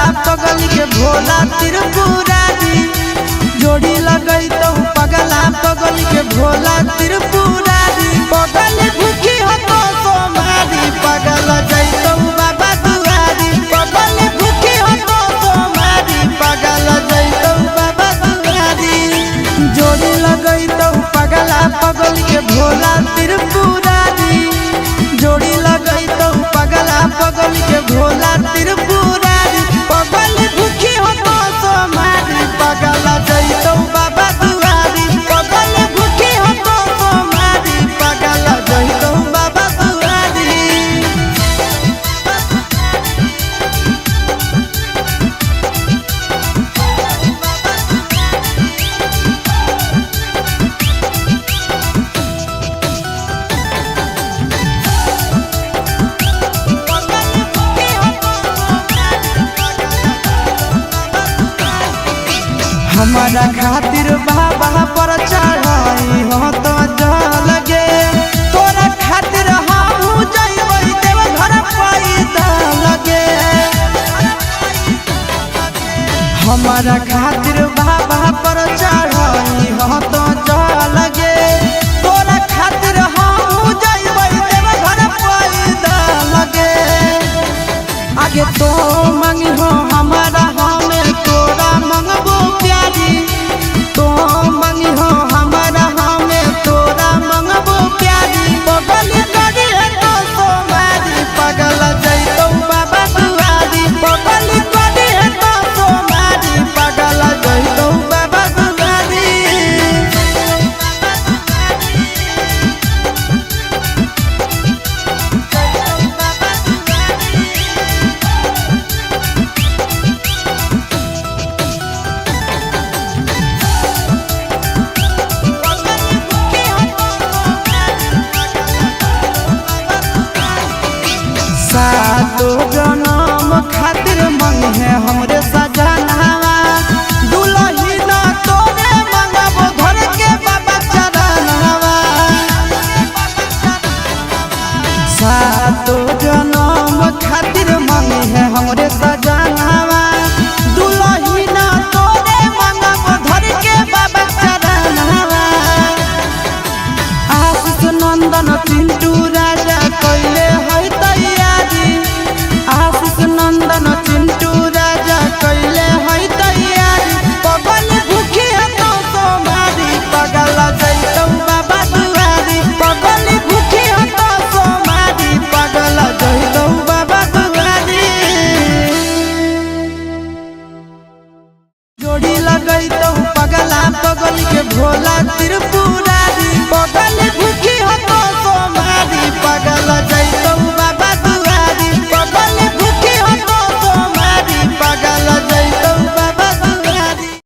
पगली के भोला त्रिपुरारी जोड़ी लगई तो पगला पगली के भोला त्रिपुरारी पगली भूखी हो तो सोमारी पगल जैतो बाबा दुआरी पगली भूखी हो तो सोमारी पगल जैतो बाबा दुआरी जोड़ी लगई तो पगला पगली के भोला त्रिपुरारी जोड़ी लगई तो पगला पगली के भोला त्रिपुरारी पगली भूखी हो तो सोमारी पगल जैतो बाबा दुआरी पगली भूखी हो तो सोमारी पगल जैतो बाबा दुआरी। हमारा खातिर बाबा पर चढ़ाई हो तो लगे तोरा खातिर हम जइबै देव घर पैदा लगे हमारा खातिर बाबा पर चढ़ाई हो तो लगे तोरा खातिर हम जइबै देव घर पैदा लगे आगे तो